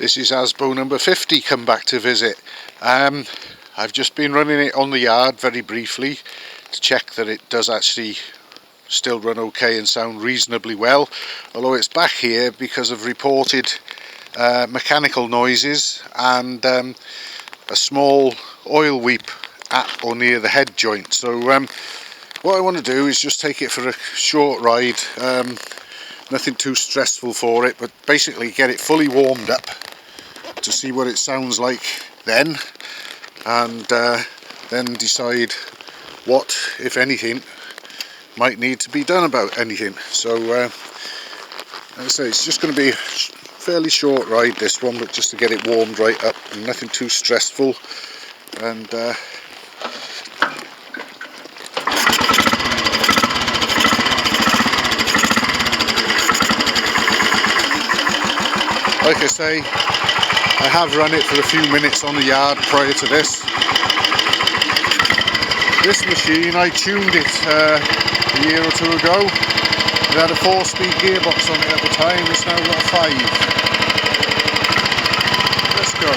This is Asbo number 50 come back to visit. I've just been running it on the yard very briefly to check that it does actually still run okay and sound reasonably well, although it's back here because of reported mechanical noises and a small oil weep at or near the head joint. So what I want to do is just take it for a short ride, nothing too stressful for it, but basically get it fully warmed up to see what it sounds like then, and then decide what, if anything, might need to be done about anything. So as I say, it's just going to be a fairly short ride, this one, but just to get it warmed right up and nothing too stressful. And like I say, I have run it for a few minutes on the yard prior to this. This machine, I tuned it a year or two ago. It had a 4-speed gearbox on it at the time, it's now got a 5. Let's go.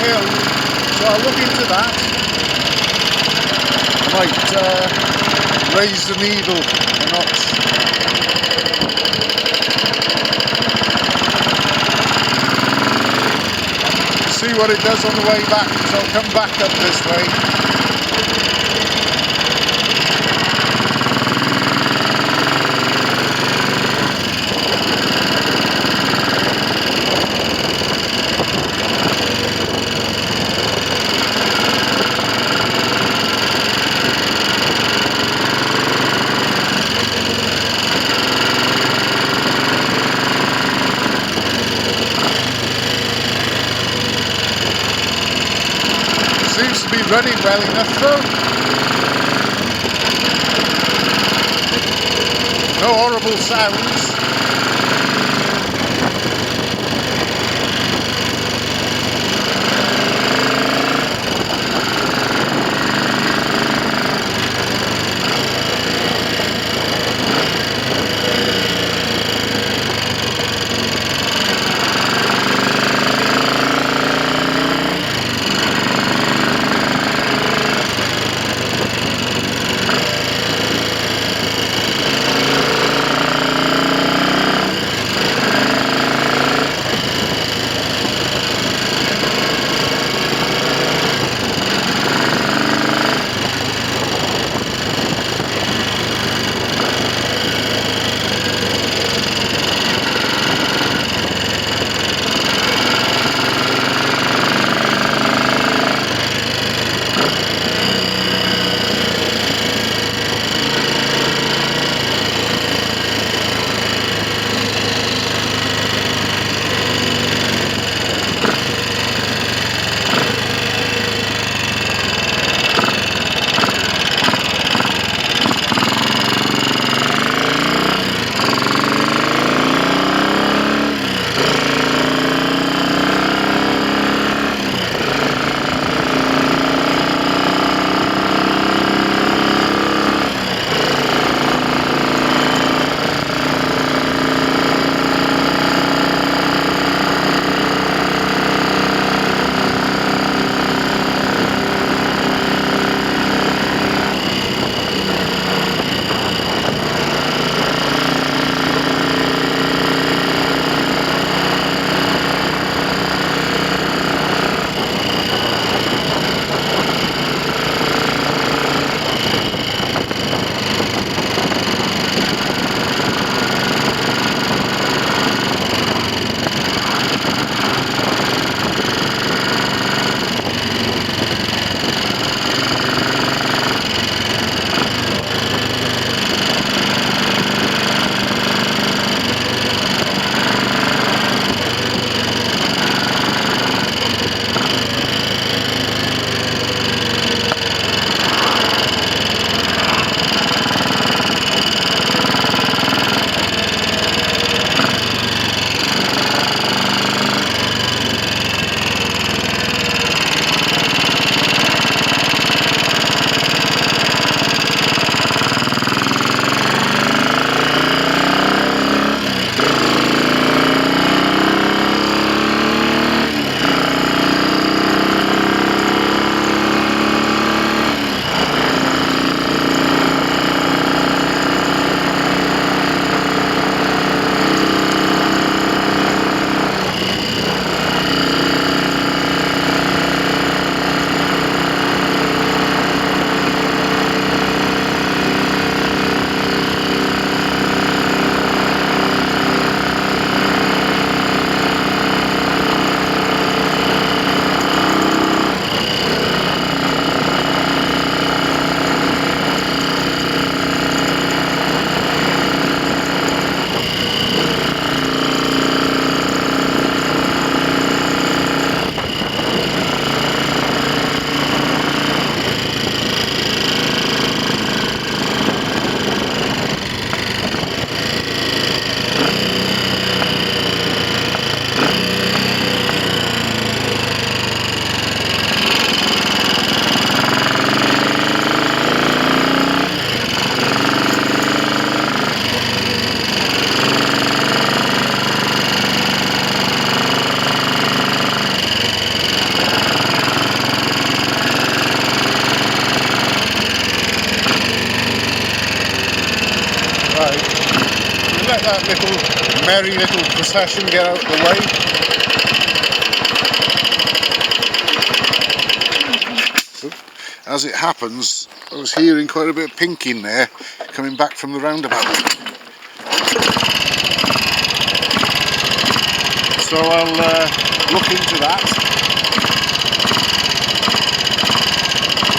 failed, so I'll look into that. I might raise the needle a notch. See what it does on the way back, so I'll come back up this way. Seems to be running well enough though. No horrible sounds. let that little merry little procession get out of the way. As it happens, I was hearing quite a bit of pinking there coming back from the roundabout. So I'll look into that.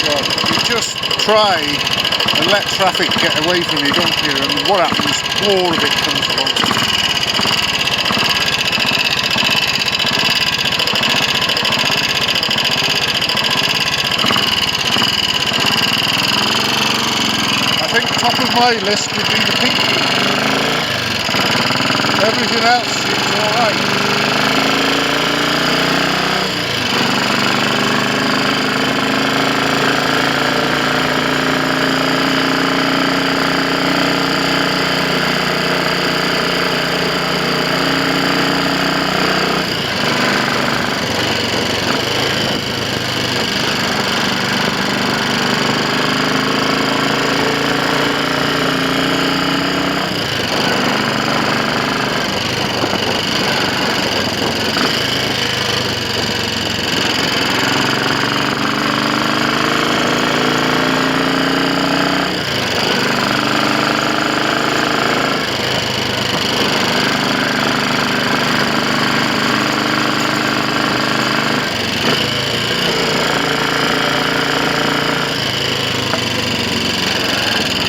Well, you just try and let traffic get away from you, don't you? And what happens? More of it comes along. I think top of my list would be the pinky. Everything else seems alright.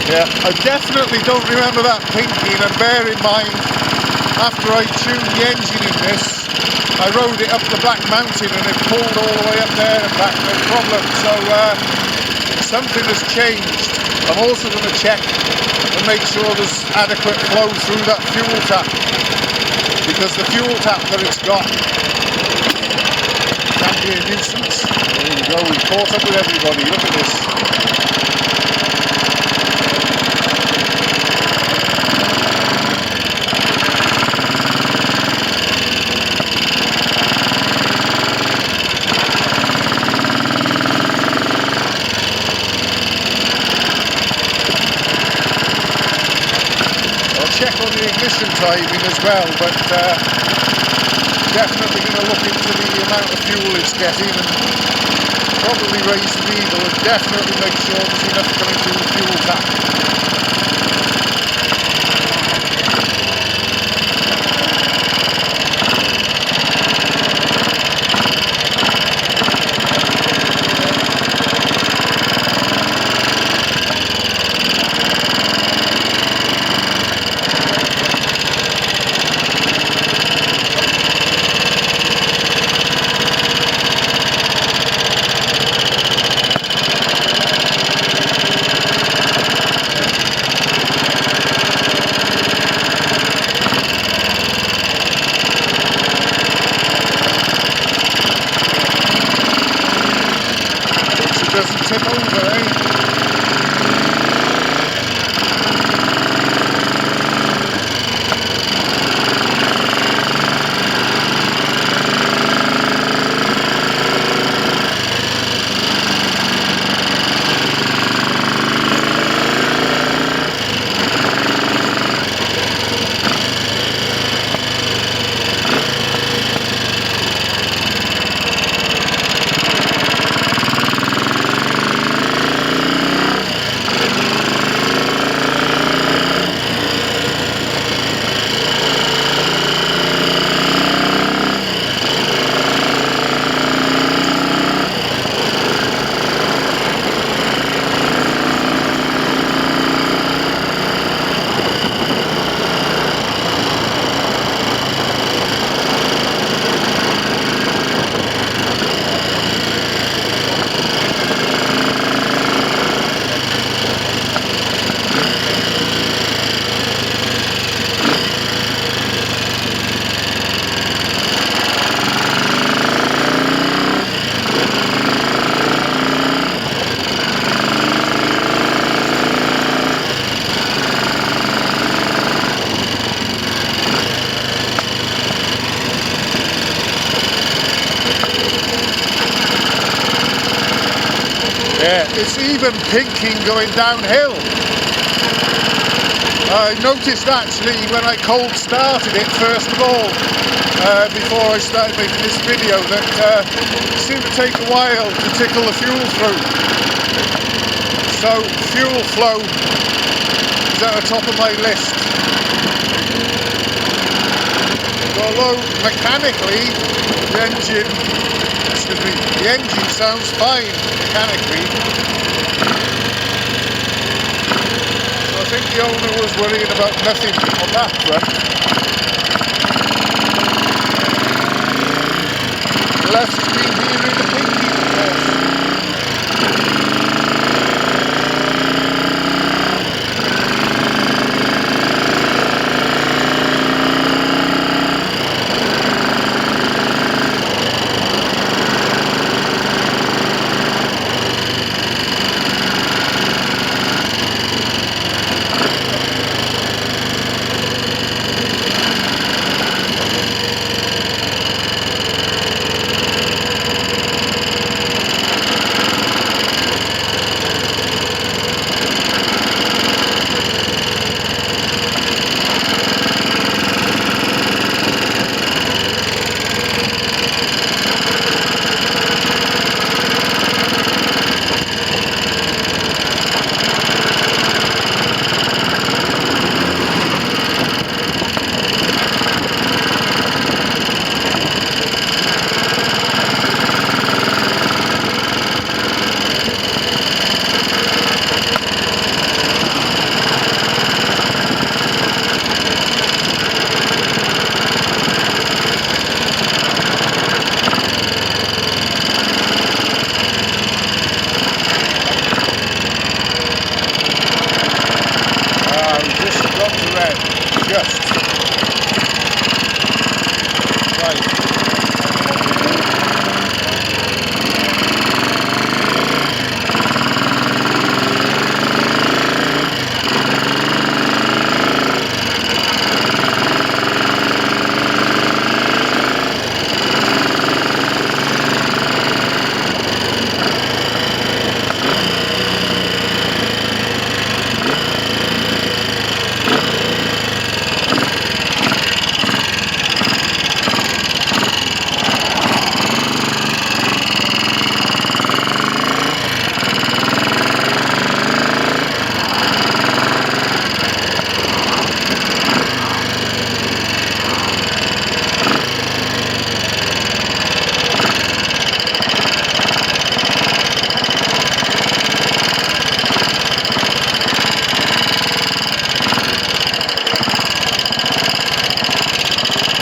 Yeah, I definitely don't remember that pinking, and bear in mind, after I tuned the engine in this, I rode it up the Black Mountain and it pulled all the way up there and back, no problem. So something has changed. I'm also going to check and make sure there's adequate flow through that fuel tap, because the fuel tap that it's got can be a nuisance. There we go, we've caught up with everybody, look at this. Check on the ignition timing as well, but definitely going to look into the amount of fuel it's getting and probably raise the needle and definitely make sure there's enough coming through the fuel tap. Doesn't tip over, eh? Yeah, it's even pinking going downhill. I noticed actually when I cold started it first of all, before I started making this video, that it seemed to take a while to trickle the fuel through. So fuel flow is at the top of my list. Although mechanically the engine sounds fine mechanically. So I think the owner was worrying about nothing on that front. Unless he's been hearing the pinky, of course.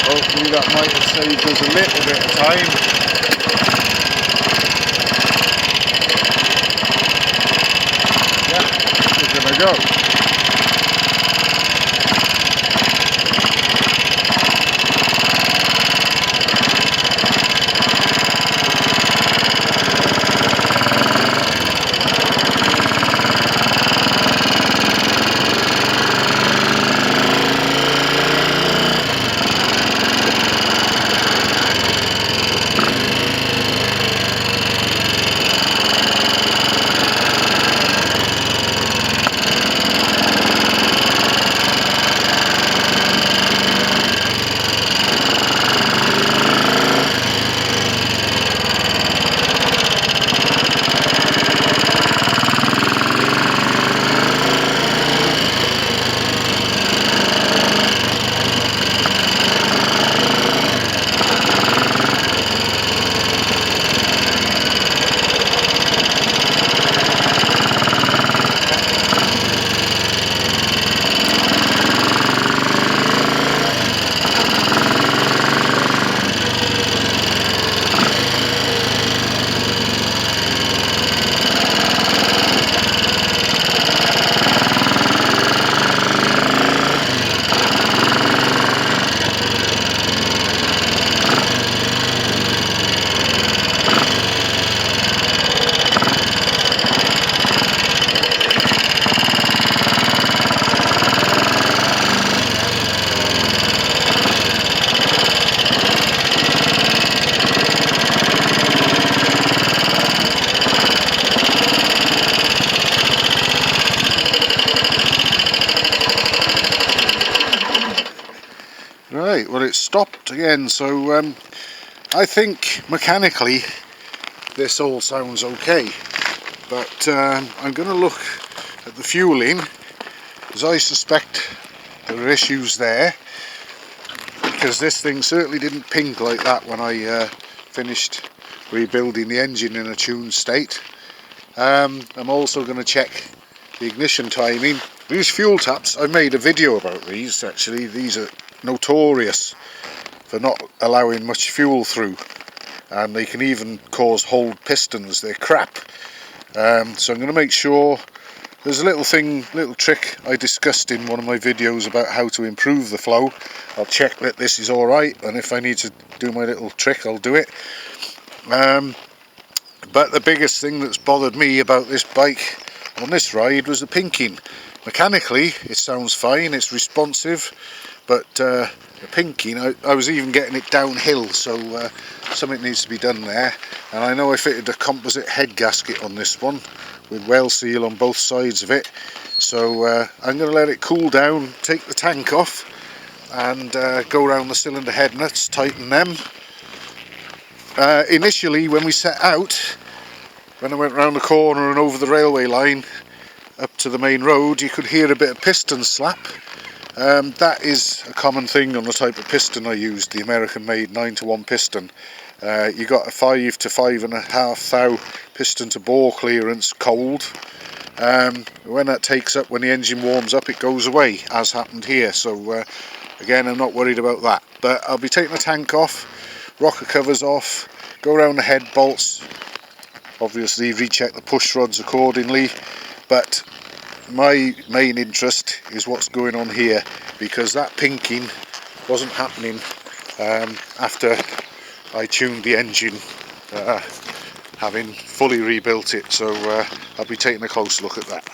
Hopefully that might have saved us a little bit of time. Yeah, we're gonna go. Right, well it's stopped again, so I think mechanically this all sounds okay, but I'm going to look at the fueling, as I suspect there are issues there, because this thing certainly didn't pink like that when I finished rebuilding the engine in a tuned state. I'm also going to check the ignition timing. These fuel taps, I made a video about these actually. These are notorious for not allowing much fuel through, and they can even cause hold pistons. They're crap. So I'm going to make sure. There's a little trick I discussed in one of my videos about how to improve the flow. I'll check that this is alright, and if I need to do my little trick I'll do it. But the biggest thing that's bothered me about this bike on this ride was the pinking. Mechanically it sounds fine, it's responsive, but the pinking, I was even getting it downhill, so something needs to be done there. And I know I fitted a composite head gasket on this one with well seal on both sides of it, so I'm going to let it cool down, take the tank off, and go around the cylinder head nuts, tighten them. Initially when we set out, when I went round the corner and over the railway line up to the main road, you could hear a bit of piston slap. That is a common thing on the type of piston I used, the American made 9:1 piston. You got a 5 to 5.5 thou piston to bore clearance cold. When that takes up, when the engine warms up, it goes away, as happened here. So again, I'm not worried about that, but I'll be taking the tank off, rocker covers off, go around the head bolts, obviously recheck the push rods accordingly, but my main interest is what's going on here, because that pinking wasn't happening after I tuned the engine, having fully rebuilt it. So I'll be taking a close look at that.